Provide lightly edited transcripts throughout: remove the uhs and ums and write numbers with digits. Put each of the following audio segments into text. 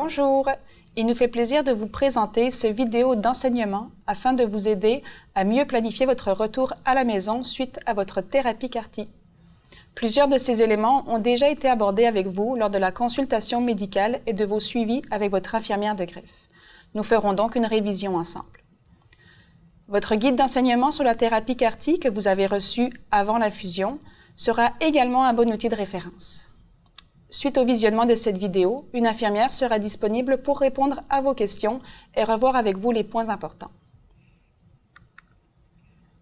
Bonjour, il nous fait plaisir de vous présenter ce vidéo d'enseignement afin de vous aider à mieux planifier votre retour à la maison suite à votre thérapie CAR-T. Plusieurs de ces éléments ont déjà été abordés avec vous lors de la consultation médicale et de vos suivis avec votre infirmière de greffe. Nous ferons donc une révision ensemble. Votre guide d'enseignement sur la thérapie CAR-T que vous avez reçu avant l'infusion sera également un bon outil de référence. Suite au visionnement de cette vidéo, une infirmière sera disponible pour répondre à vos questions et revoir avec vous les points importants.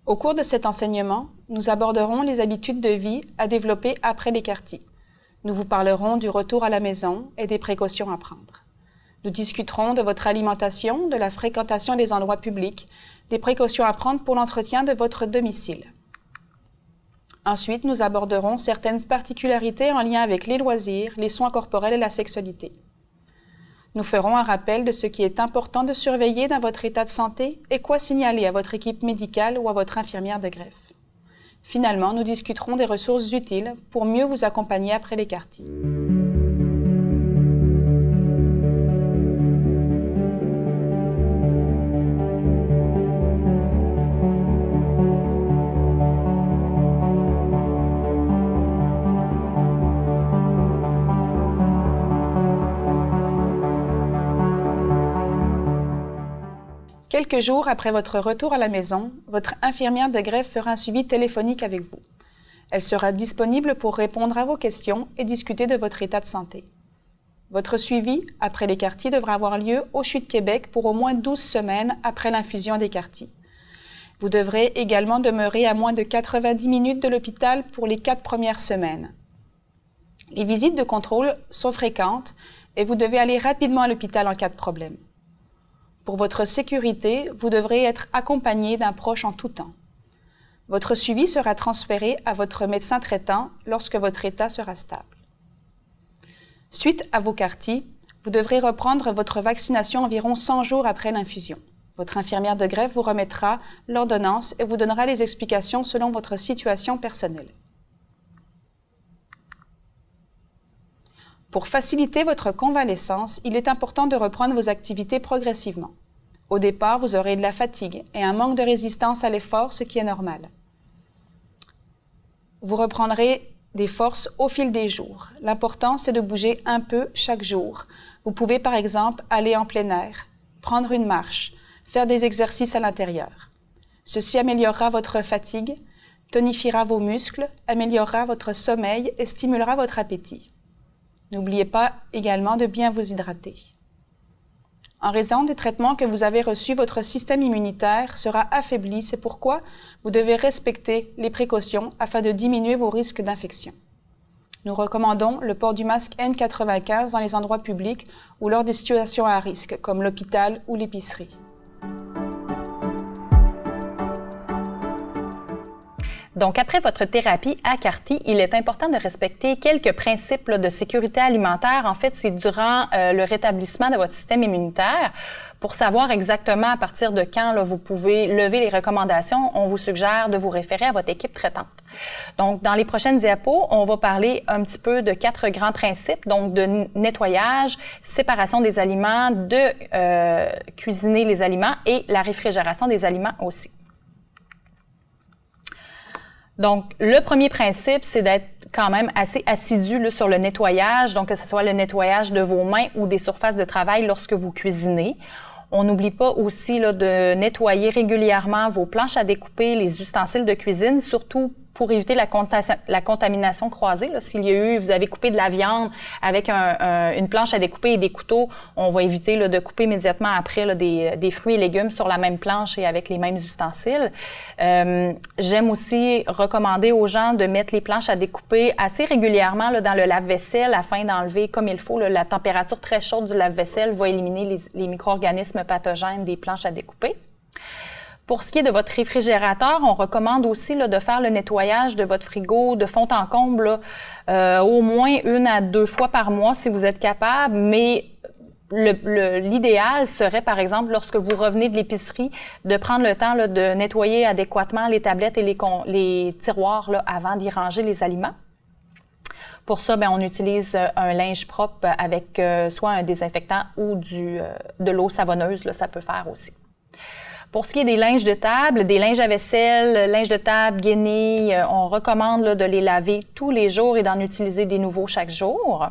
Au cours de cet enseignement, nous aborderons les habitudes de vie à développer après les CAR-T. Nous vous parlerons du retour à la maison et des précautions à prendre. Nous discuterons de votre alimentation, de la fréquentation des endroits publics, des précautions à prendre pour l'entretien de votre domicile. Ensuite, nous aborderons certaines particularités en lien avec les loisirs, les soins corporels et la sexualité. Nous ferons un rappel de ce qui est important de surveiller dans votre état de santé et quoi signaler à votre équipe médicale ou à votre infirmière de greffe. Finalement, nous discuterons des ressources utiles pour mieux vous accompagner après les CAR-T. Quelques jours après votre retour à la maison, votre infirmière de greffe fera un suivi téléphonique avec vous. Elle sera disponible pour répondre à vos questions et discuter de votre état de santé. Votre suivi après les CAR-T devra avoir lieu au CHU de Québec pour au moins 12 semaines après l'infusion des CAR-T. Vous devrez également demeurer à moins de 90 minutes de l'hôpital pour les 4 premières semaines. Les visites de contrôle sont fréquentes et vous devez aller rapidement à l'hôpital en cas de problème. Pour votre sécurité, vous devrez être accompagné d'un proche en tout temps. Votre suivi sera transféré à votre médecin traitant lorsque votre état sera stable. Suite à vos CAR-T, vous devrez reprendre votre vaccination environ 100 jours après l'infusion. Votre infirmière de greffe vous remettra l'ordonnance et vous donnera les explications selon votre situation personnelle. Pour faciliter votre convalescence, il est important de reprendre vos activités progressivement. Au départ, vous aurez de la fatigue et un manque de résistance à l'effort, ce qui est normal. Vous reprendrez des forces au fil des jours. L'important, c'est de bouger un peu chaque jour. Vous pouvez par exemple aller en plein air, prendre une marche, faire des exercices à l'intérieur. Ceci améliorera votre fatigue, tonifiera vos muscles, améliorera votre sommeil et stimulera votre appétit. N'oubliez pas également de bien vous hydrater. En raison des traitements que vous avez reçus, votre système immunitaire sera affaibli. C'est pourquoi vous devez respecter les précautions afin de diminuer vos risques d'infection. Nous recommandons le port du masque N95 dans les endroits publics ou lors des situations à risque, comme l'hôpital ou l'épicerie. Donc, après votre thérapie à CAR-T, il est important de respecter quelques principes de sécurité alimentaire. En fait, c'est durant le rétablissement de votre système immunitaire. Pour savoir exactement à partir de quand vous pouvez lever les recommandations, on vous suggère de vous référer à votre équipe traitante. Donc, dans les prochaines diapos, on va parler un petit peu de 4 grands principes, donc de nettoyage, séparation des aliments, de cuisiner les aliments et la réfrigération des aliments aussi. Donc, le premier principe, c'est d'être quand même assez assidu sur le nettoyage, donc que ce soit le nettoyage de vos mains ou des surfaces de travail lorsque vous cuisinez. On n'oublie pas aussi de nettoyer régulièrement vos planches à découper, les ustensiles de cuisine, surtout pour éviter la contamination croisée. S'il y a eu, vous avez coupé de la viande avec une planche à découper et des couteaux, on va éviter de couper immédiatement après des fruits et légumes sur la même planche et avec les mêmes ustensiles. J'aime aussi recommander aux gens de mettre les planches à découper assez régulièrement dans le lave-vaisselle afin d'enlever comme il faut. La température très chaude du lave-vaisselle va éliminer les micro-organismes pathogènes des planches à découper. Pour ce qui est de votre réfrigérateur, on recommande aussi de faire le nettoyage de votre frigo de fond en comble au moins 1 à 2 fois par mois si vous êtes capable, mais l'idéal serait, par exemple, lorsque vous revenez de l'épicerie, de prendre le temps de nettoyer adéquatement les tablettes et les tiroirs avant d'y ranger les aliments. Pour ça, on utilise un linge propre avec soit un désinfectant ou de l'eau savonneuse, là, ça peut faire aussi. Pour ce qui est des linges de table, des linges à vaisselle, linge de table, guenilles, on recommande là, de les laver tous les jours et d'en utiliser des nouveaux chaque jour.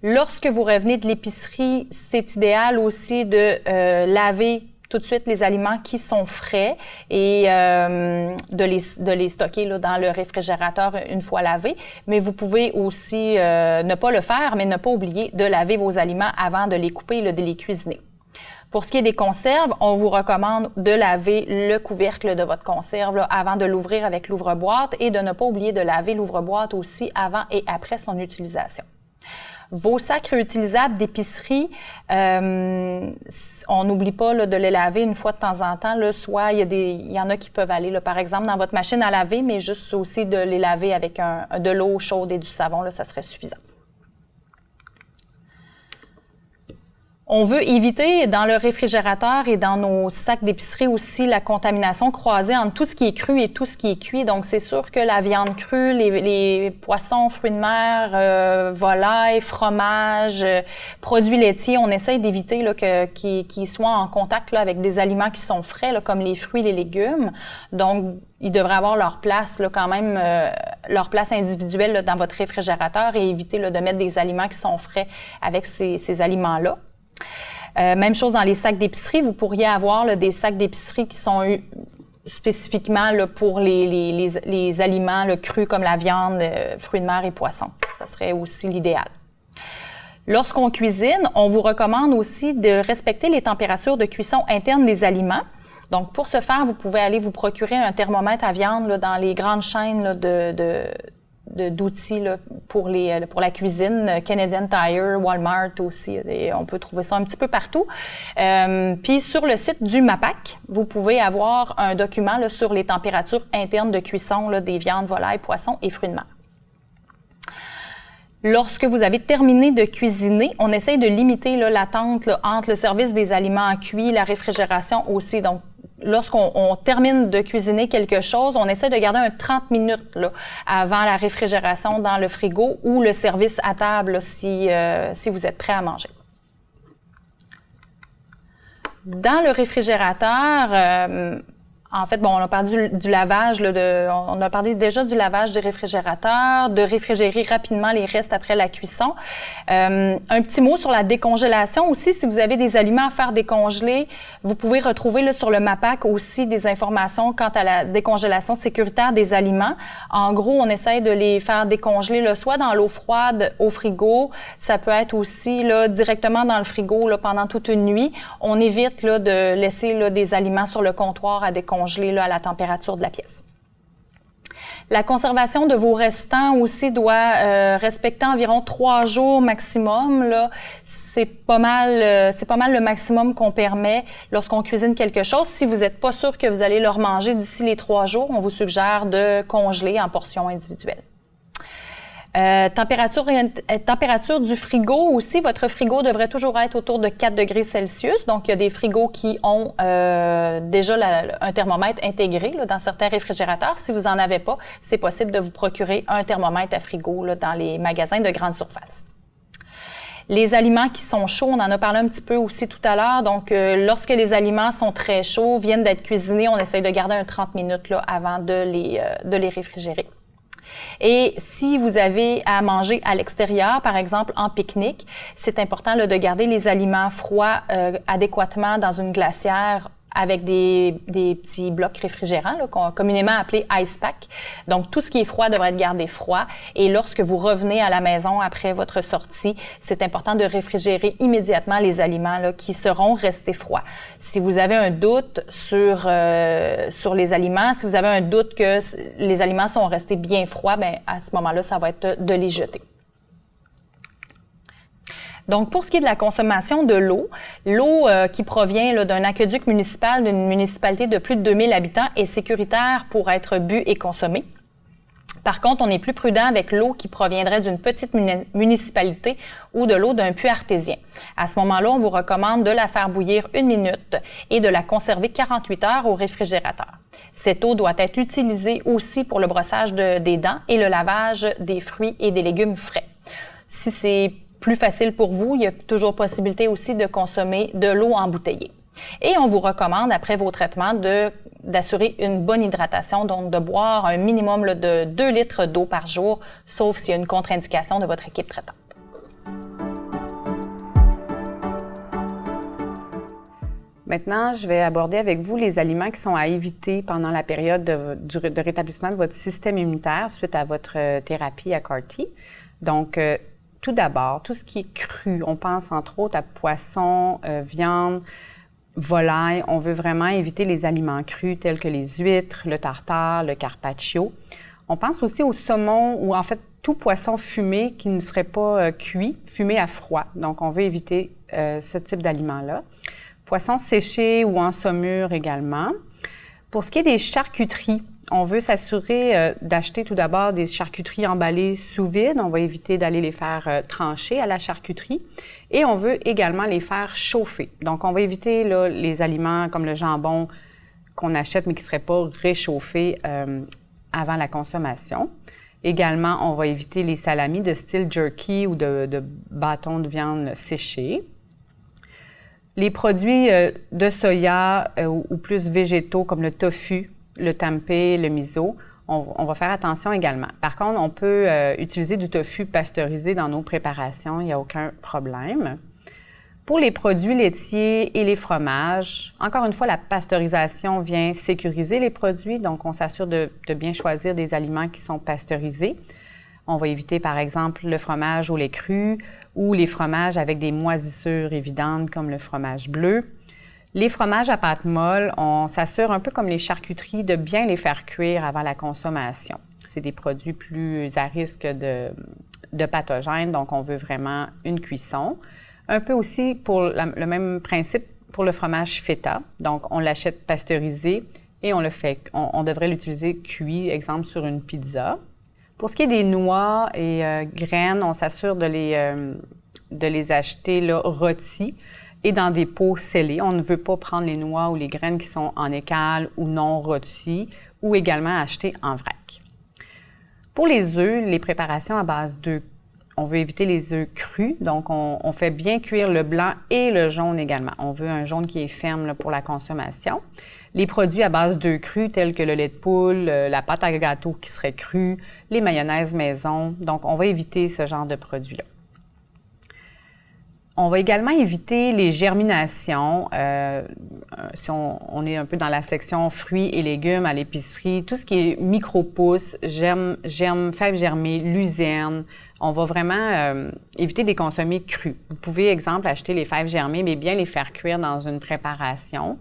Lorsque vous revenez de l'épicerie, c'est idéal aussi de laver tout de suite les aliments qui sont frais et de les stocker là, dans le réfrigérateur une fois lavés. Mais vous pouvez aussi ne pas le faire, mais ne pas oublier de laver vos aliments avant de les couper et de les cuisiner. Pour ce qui est des conserves, on vous recommande de laver le couvercle de votre conserve là, avant de l'ouvrir avec l'ouvre-boîte et de ne pas oublier de laver l'ouvre-boîte aussi avant et après son utilisation. Vos sacs réutilisables d'épicerie, on n'oublie pas là, de les laver une fois de temps en temps. Là, soit il y en a qui peuvent aller, là, par exemple, dans votre machine à laver, mais juste aussi de les laver avec de l'eau chaude et du savon, là, ça serait suffisant. On veut éviter dans le réfrigérateur et dans nos sacs d'épicerie aussi la contamination croisée entre tout ce qui est cru et tout ce qui est cuit. Donc, c'est sûr que la viande crue, les poissons, fruits de mer, volailles, fromage, produits laitiers, on essaye d'éviter qu'ils soient en contact là, avec des aliments qui sont frais, là, comme les fruits, les légumes. Donc, ils devraient avoir leur place là, quand même, leur place individuelle là, dans votre réfrigérateur et éviter là, de mettre des aliments qui sont frais avec ces aliments-là. Même chose dans les sacs d'épicerie, vous pourriez avoir là, des sacs d'épicerie qui sont spécifiquement là, pour les aliments là, crus comme la viande, fruits de mer et poissons. Ça serait aussi l'idéal. Lorsqu'on cuisine, on vous recommande aussi de respecter les températures de cuisson interne des aliments. Donc, pour ce faire, vous pouvez aller vous procurer un thermomètre à viande là, dans les grandes chaînes là, d'outils là, pour la cuisine, Canadian Tire, Walmart aussi, et on peut trouver ça un petit peu partout. Puis sur le site du MAPAC, vous pouvez avoir un document là, sur les températures internes de cuisson là, des viandes, volailles, poissons et fruits de mer. Lorsque vous avez terminé de cuisiner, on essaye de limiter là, l'attente là, entre le service des aliments cuits, la réfrigération aussi. Donc, lorsqu'on termine de cuisiner quelque chose, on essaie de garder un 30 minutes là, avant la réfrigération dans le frigo ou le service à table là, si vous êtes prêt à manger. Dans le réfrigérateur, en fait, on a parlé du lavage, là, on a parlé déjà du lavage des réfrigérateurs, de réfrigérer rapidement les restes après la cuisson. Un petit mot sur la décongélation aussi. Si vous avez des aliments à faire décongeler, vous pouvez retrouver là, sur le MAPAC aussi des informations quant à la décongélation sécuritaire des aliments. En gros, on essaie de les faire décongeler là, soit dans l'eau froide au frigo, ça peut être aussi là, directement dans le frigo là, pendant toute une nuit. On évite là, de laisser là, des aliments sur le comptoir à décongeler là, à la température de la pièce. La conservation de vos restants aussi doit respecter environ 3 jours maximum. Là, c'est pas mal le maximum qu'on permet lorsqu'on cuisine quelque chose. Si vous n'êtes pas sûr que vous allez le remanger d'ici les 3 jours, on vous suggère de congeler en portions individuelles. Température du frigo aussi. Votre frigo devrait toujours être autour de 4 degrés Celsius. Donc, il y a des frigos qui ont déjà un thermomètre intégré là, dans certains réfrigérateurs. Si vous n'en avez pas, c'est possible de vous procurer un thermomètre à frigo là, dans les magasins de grande surface. Les aliments qui sont chauds, on en a parlé un petit peu aussi tout à l'heure. Donc, lorsque les aliments sont très chauds, viennent d'être cuisinés, on essaye de garder un 30 minutes là, avant de les réfrigérer. Et si vous avez à manger à l'extérieur, par exemple en pique-nique, c'est important là, de garder les aliments froids adéquatement dans une glacière avec des petits blocs réfrigérants, là, communément appelés ice pack. Donc, tout ce qui est froid devrait être gardé froid. Et lorsque vous revenez à la maison après votre sortie, c'est important de réfrigérer immédiatement les aliments là, qui seront restés froids. Si vous avez un doute sur les aliments, si vous avez un doute que les aliments sont restés bien froids, bien, à ce moment-là, ça va être de les jeter. Donc, pour ce qui est de la consommation de l'eau qui provient d'un aqueduc municipal d'une municipalité de plus de 2000 habitants est sécuritaire pour être bu et consommé. Par contre, on est plus prudent avec l'eau qui proviendrait d'une petite municipalité ou de l'eau d'un puits artésien. À ce moment-là, on vous recommande de la faire bouillir 1 minute et de la conserver 48 heures au réfrigérateur. Cette eau doit être utilisée aussi pour le brossage des dents et le lavage des fruits et des légumes frais. Si c'est plus facile pour vous, il y a toujours possibilité aussi de consommer de l'eau embouteillée. Et on vous recommande, après vos traitements, d'assurer une bonne hydratation, donc de boire un minimum de 2 litres d'eau par jour, sauf s'il y a une contre-indication de votre équipe traitante. Maintenant, je vais aborder avec vous les aliments qui sont à éviter pendant la période de rétablissement de votre système immunitaire suite à votre thérapie à CAR-T. Donc, tout d'abord, tout ce qui est cru, on pense entre autres à poisson, viande, volaille. On veut vraiment éviter les aliments crus tels que les huîtres, le tartare, le carpaccio. On pense aussi au saumon ou en fait tout poisson fumé qui ne serait pas cuit, fumé à froid. Donc, on veut éviter ce type d'aliments-là. Poissons séchés ou en saumure également. Pour ce qui est des charcuteries, on veut s'assurer d'acheter tout d'abord des charcuteries emballées sous vide. On va éviter d'aller les faire trancher à la charcuterie. Et on veut également les faire chauffer. Donc, on va éviter là, les aliments comme le jambon qu'on achète mais qui ne seraient pas réchauffés avant la consommation. Également, on va éviter les salamis de style jerky ou de bâtons de viande séchés. Les produits de soya ou plus végétaux comme le tofu, le tempeh, le miso, on va faire attention également. Par contre, on peut utiliser du tofu pasteurisé dans nos préparations, il n'y a aucun problème. Pour les produits laitiers et les fromages, encore une fois, la pasteurisation vient sécuriser les produits, donc on s'assure de bien choisir des aliments qui sont pasteurisés. On va éviter, par exemple, le fromage au lait cru ou les fromages avec des moisissures évidentes comme le fromage bleu. Les fromages à pâte molle, on s'assure un peu comme les charcuteries de bien les faire cuire avant la consommation. C'est des produits plus à risque de pathogènes, donc on veut vraiment une cuisson. Un peu aussi pour le même principe pour le fromage feta. Donc, on l'achète pasteurisé et on devrait l'utiliser cuit, exemple sur une pizza. Pour ce qui est des noix et graines, on s'assure de les acheter là, rôtis et dans des pots scellés. On ne veut pas prendre les noix ou les graines qui sont en écale ou non rôtis ou également acheter en vrac. Pour les œufs, les préparations à base d'œufs, on veut éviter les œufs crus, donc on fait bien cuire le blanc et le jaune également. On veut un jaune qui est ferme là, pour la consommation. Les produits à base d'œufs crus tels que le lait de poule, la pâte à gâteau qui serait crue, les mayonnaises maison, donc on va éviter ce genre de produits-là. On va également éviter les germinations. Si on est un peu dans la section fruits et légumes à l'épicerie, tout ce qui est micro-pousses, fèves germées, luzerne, on va vraiment éviter de les consommer crus. Vous pouvez, exemple, acheter les fèves germées, mais bien les faire cuire dans une préparation.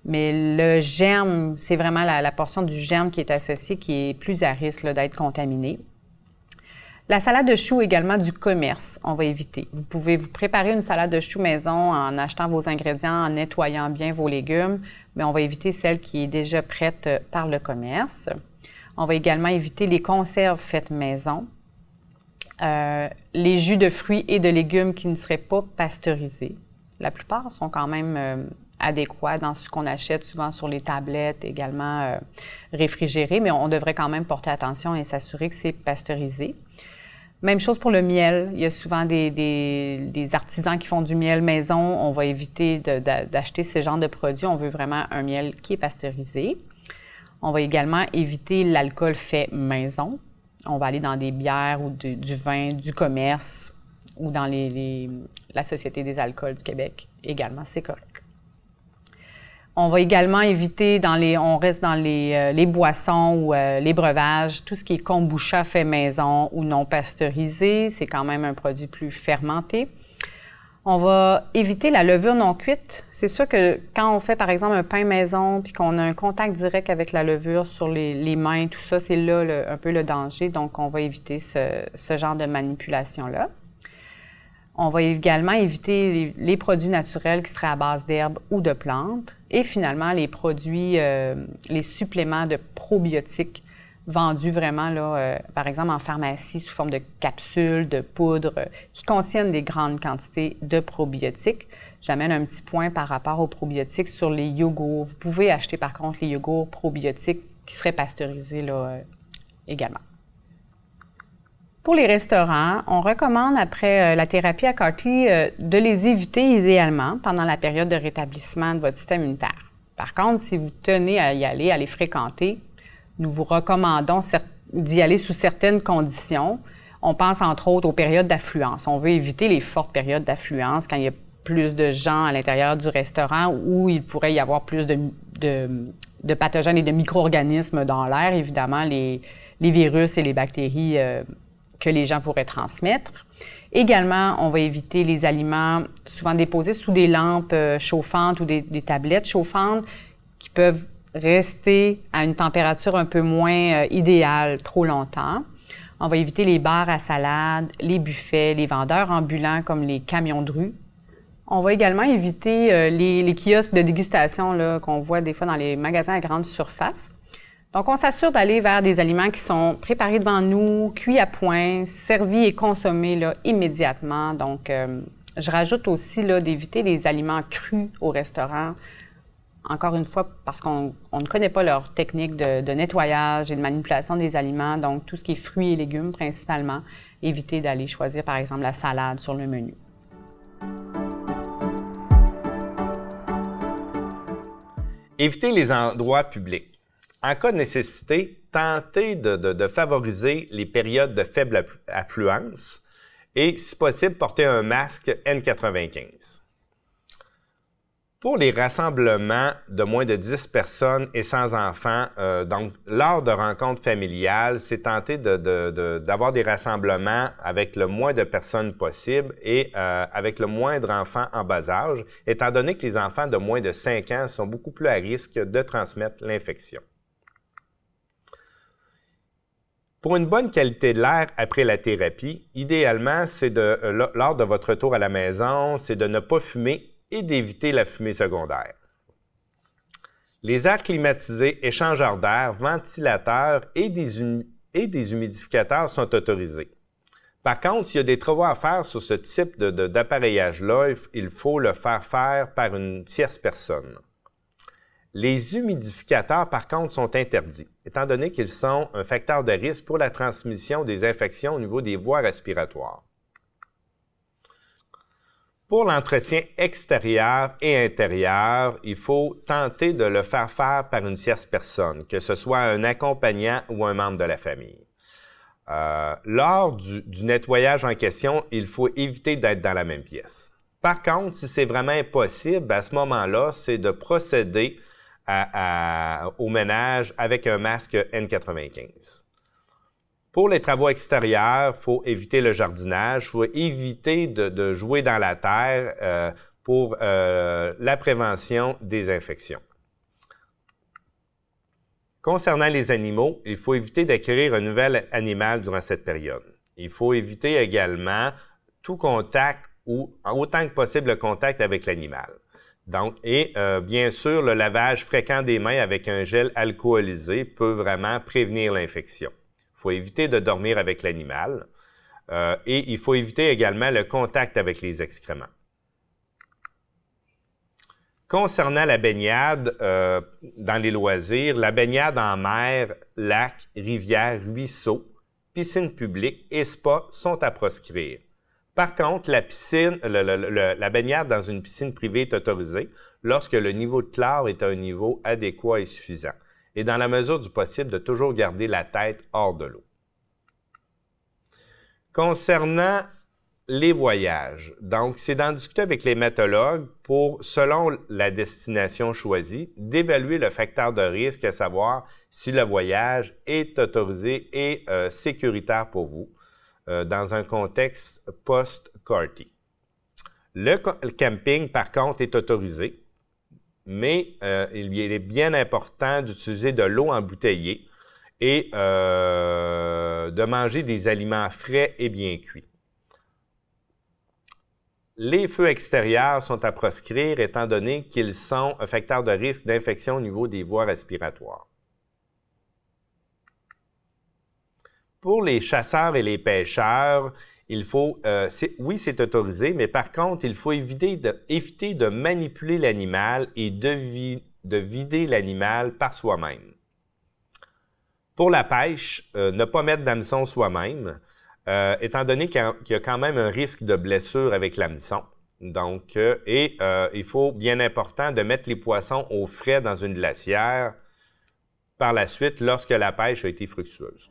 Mais le germe, c'est vraiment la portion du germe qui est associée, qui est plus à risque d'être contaminée. La salade de choux également du commerce, on va éviter. Vous pouvez vous préparer une salade de choux maison en achetant vos ingrédients, en nettoyant bien vos légumes, mais on va éviter celle qui est déjà prête par le commerce. On va également éviter les conserves faites maison, les jus de fruits et de légumes qui ne seraient pas pasteurisés. La plupart sont quand même adéquats dans ce qu'on achète souvent sur les tablettes, également réfrigérés, mais on devrait quand même porter attention et s'assurer que c'est pasteurisé. Même chose pour le miel. Il y a souvent des artisans qui font du miel maison. On va éviter d'acheter ce genre de produits. On veut vraiment un miel qui est pasteurisé. On va également éviter l'alcool fait maison. On va aller dans des bières ou du vin du commerce ou dans la Société des alcools du Québec également, c'est correct. On va également éviter, on reste dans les boissons ou les breuvages, tout ce qui est kombucha fait maison ou non pasteurisé, c'est quand même un produit plus fermenté. On va éviter la levure non cuite. C'est sûr que quand on fait par exemple un pain maison puis qu'on a un contact direct avec la levure sur les mains, tout ça, c'est là un peu le danger. Donc, on va éviter ce genre de manipulation-là. On va également éviter les produits naturels qui seraient à base d'herbes ou de plantes. Et finalement, les produits, les suppléments de probiotiques. vendus vraiment, là, par exemple, en pharmacie sous forme de capsules, de poudres, qui contiennent des grandes quantités de probiotiques. J'amène un petit point par rapport aux probiotiques sur les yogourts. Vous pouvez acheter, par contre, les yogourts probiotiques qui seraient pasteurisés là, également. Pour les restaurants, on recommande, après la thérapie à CAR-T, de les éviter idéalement pendant la période de rétablissement de votre système immunitaire. Par contre, si vous tenez à y aller, à les fréquenter, nous vous recommandons d'y aller sous certaines conditions. On pense entre autres aux périodes d'affluence. On veut éviter les fortes périodes d'affluence quand il y a plus de gens à l'intérieur du restaurant où il pourrait y avoir plus de pathogènes et de micro-organismes dans l'air, évidemment les virus et les bactéries que les gens pourraient transmettre. Également, on va éviter les aliments souvent déposés sous des lampes chauffantes ou des tablettes chauffantes qui peuvent rester à une température un peu moins idéale trop longtemps. On va éviter les bars à salade, les buffets, les vendeurs ambulants comme les camions de rue. On va également éviter les kiosques de dégustation qu'on voit des fois dans les magasins à grande surface. Donc, on s'assure d'aller vers des aliments qui sont préparés devant nous, cuits à point, servis et consommés là, immédiatement. Donc, je rajoute aussi d'éviter les aliments crus au restaurant. Encore une fois, parce qu'on ne connaît pas leur technique de nettoyage et de manipulation des aliments. Donc, tout ce qui est fruits et légumes principalement, éviter d'aller choisir, par exemple, la salade sur le menu. Éviter les endroits publics. En cas de nécessité, tentez de favoriser les périodes de faible affluence et, si possible, porter un masque N95. Pour les rassemblements de moins de 10 personnes et sans enfants, donc lors de rencontres familiales, c'est tenter d'avoir des rassemblements avec le moins de personnes possible et avec le moindre enfant en bas âge, étant donné que les enfants de moins de 5 ans sont beaucoup plus à risque de transmettre l'infection. Pour une bonne qualité de l'air après la thérapie, idéalement, c'est lors de votre retour à la maison, c'est de ne pas fumer et d'éviter la fumée secondaire. Les airs climatisés, échangeurs d'air, ventilateurs et des humidificateurs sont autorisés. Par contre, s'il y a des travaux à faire sur ce type d'appareillage-là, il faut le faire par une tierce personne. Les humidificateurs, par contre, sont interdits, étant donné qu'ils sont un facteur de risque pour la transmission des infections au niveau des voies respiratoires. Pour l'entretien extérieur et intérieur, il faut tenter de le faire par une tierce personne, que ce soit un accompagnant ou un membre de la famille. Lors du nettoyage en question, il faut éviter d'être dans la même pièce. Par contre, si c'est vraiment impossible, à ce moment-là, c'est de procéder au ménage avec un masque N95. Pour les travaux extérieurs, il faut éviter le jardinage, il faut éviter de jouer dans la terre pour la prévention des infections. Concernant les animaux, il faut éviter d'acquérir un nouvel animal durant cette période. Il faut éviter également tout contact ou autant que possible le contact avec l'animal. Donc, bien sûr, le lavage fréquent des mains avec un gel alcoolisé peut vraiment prévenir l'infection. Il faut éviter de dormir avec l'animal et il faut éviter également le contact avec les excréments. Concernant la baignade dans les loisirs, la baignade en mer, lac, rivière, ruisseau, piscine publique et spa sont à proscrire. Par contre, la baignade dans une piscine privée est autorisée lorsque le niveau de chlore est à un niveau adéquat et suffisant, et dans la mesure du possible de toujours garder la tête hors de l'eau. Concernant les voyages, donc c'est d'en discuter avec l'hématologue pour, selon la destination choisie, d'évaluer le facteur de risque, à savoir si le voyage est autorisé et sécuritaire pour vous. Dans un contexte post-CAR-T. Le camping, par contre, est autorisé, mais il est bien important d'utiliser de l'eau embouteillée et de manger des aliments frais et bien cuits. Les feux extérieurs sont à proscrire étant donné qu'ils sont un facteur de risque d'infection au niveau des voies respiratoires. Pour les chasseurs et les pêcheurs, il faut, oui, c'est autorisé, mais par contre, il faut éviter de manipuler l'animal et de vider l'animal par soi-même. Pour la pêche, ne pas mettre d'hameçon soi-même, étant donné qu'il y a quand même un risque de blessure avec l'hameçon. Donc, il faut, bien important, de mettre les poissons au frais dans une glacière par la suite lorsque la pêche a été fructueuse.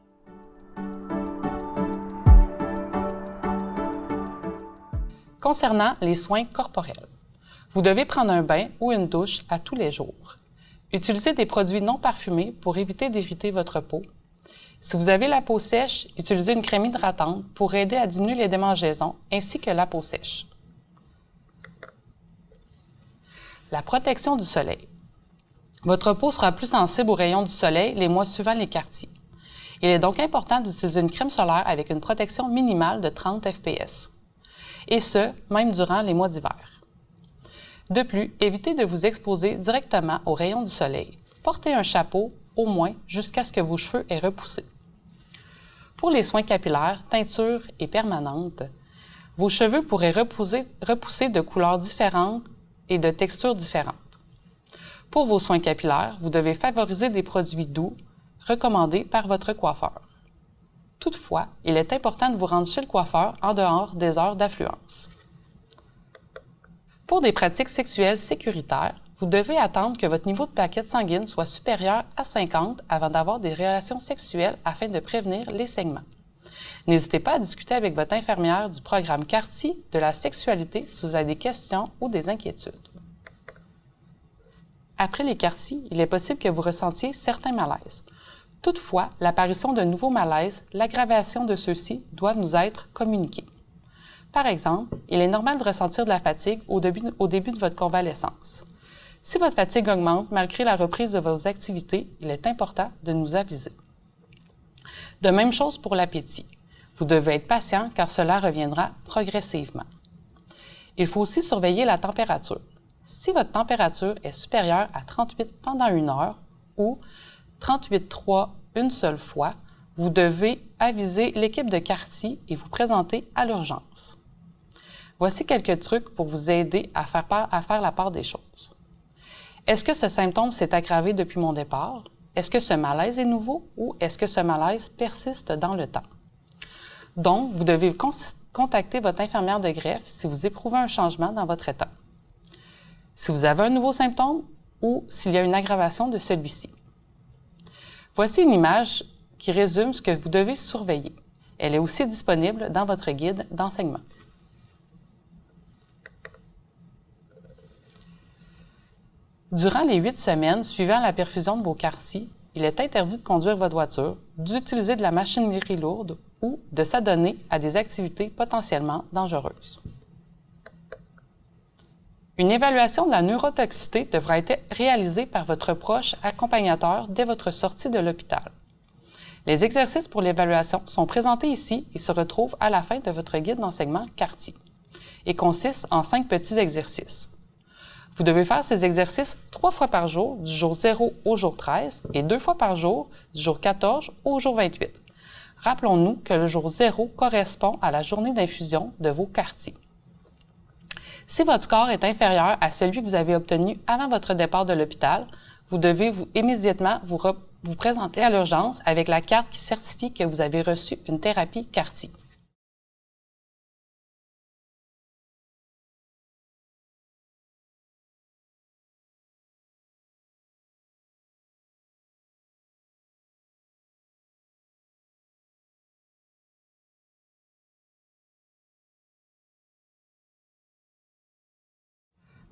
Concernant les soins corporels, vous devez prendre un bain ou une douche à tous les jours. Utilisez des produits non parfumés pour éviter d'irriter votre peau. Si vous avez la peau sèche, utilisez une crème hydratante pour aider à diminuer les démangeaisons ainsi que la peau sèche. La protection du soleil. Votre peau sera plus sensible aux rayons du soleil les mois suivant l'écartie. Il est donc important d'utiliser une crème solaire avec une protection minimale de 30 fps. Et ce, même durant les mois d'hiver. De plus, évitez de vous exposer directement aux rayons du soleil. Portez un chapeau, au moins, jusqu'à ce que vos cheveux aient repoussé. Pour les soins capillaires, teintures et permanentes, vos cheveux pourraient repousser de couleurs différentes et de textures différentes. Pour vos soins capillaires, vous devez favoriser des produits doux recommandés par votre coiffeur. Toutefois, il est important de vous rendre chez le coiffeur en dehors des heures d'affluence. Pour des pratiques sexuelles sécuritaires, vous devez attendre que votre niveau de plaquettes sanguines soit supérieur à 50 avant d'avoir des relations sexuelles afin de prévenir les saignements. N'hésitez pas à discuter avec votre infirmière du programme CARTI de la sexualité si vous avez des questions ou des inquiétudes. Après les CARTI, il est possible que vous ressentiez certains malaises. Toutefois, l'apparition de nouveaux malaises, l'aggravation de ceux-ci doivent nous être communiqués. Par exemple, il est normal de ressentir de la fatigue au début de votre convalescence. Si votre fatigue augmente malgré la reprise de vos activités, il est important de nous aviser. De même chose pour l'appétit. Vous devez être patient car cela reviendra progressivement. Il faut aussi surveiller la température. Si votre température est supérieure à 38 pendant 1 heure ou 38,3 une seule fois, vous devez aviser l'équipe de CARTI et vous présenter à l'urgence. Voici quelques trucs pour vous aider à faire la part des choses. Est-ce que ce symptôme s'est aggravé depuis mon départ? Est-ce que ce malaise est nouveau ou est-ce que ce malaise persiste dans le temps? Donc, vous devez contacter votre infirmière de greffe si vous éprouvez un changement dans votre état. Si vous avez un nouveau symptôme ou s'il y a une aggravation de celui-ci. Voici une image qui résume ce que vous devez surveiller. Elle est aussi disponible dans votre guide d'enseignement. Durant les 8 semaines suivant la perfusion de vos CARTI, il est interdit de conduire votre voiture, d'utiliser de la machinerie lourde ou de s'adonner à des activités potentiellement dangereuses. Une évaluation de la neurotoxicité devra être réalisée par votre proche accompagnateur dès votre sortie de l'hôpital. Les exercices pour l'évaluation sont présentés ici et se retrouvent à la fin de votre guide d'enseignement CARTI et consistent en 5 petits exercices. Vous devez faire ces exercices 3 fois par jour, du jour 0 au jour 13, et 2 fois par jour, du jour 14 au jour 28. Rappelons-nous que le jour 0 correspond à la journée d'infusion de vos CARTI. Si votre score est inférieur à celui que vous avez obtenu avant votre départ de l'hôpital, vous devez immédiatement vous présenter à l'urgence avec la carte qui certifie que vous avez reçu une thérapie CARTI.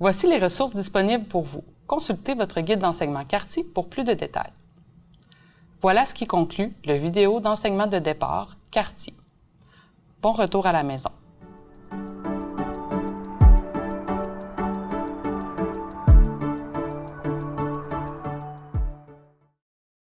Voici les ressources disponibles pour vous. Consultez votre guide d'enseignement CARTI pour plus de détails. Voilà ce qui conclut le vidéo d'enseignement de départ CARTI. Bon retour à la maison.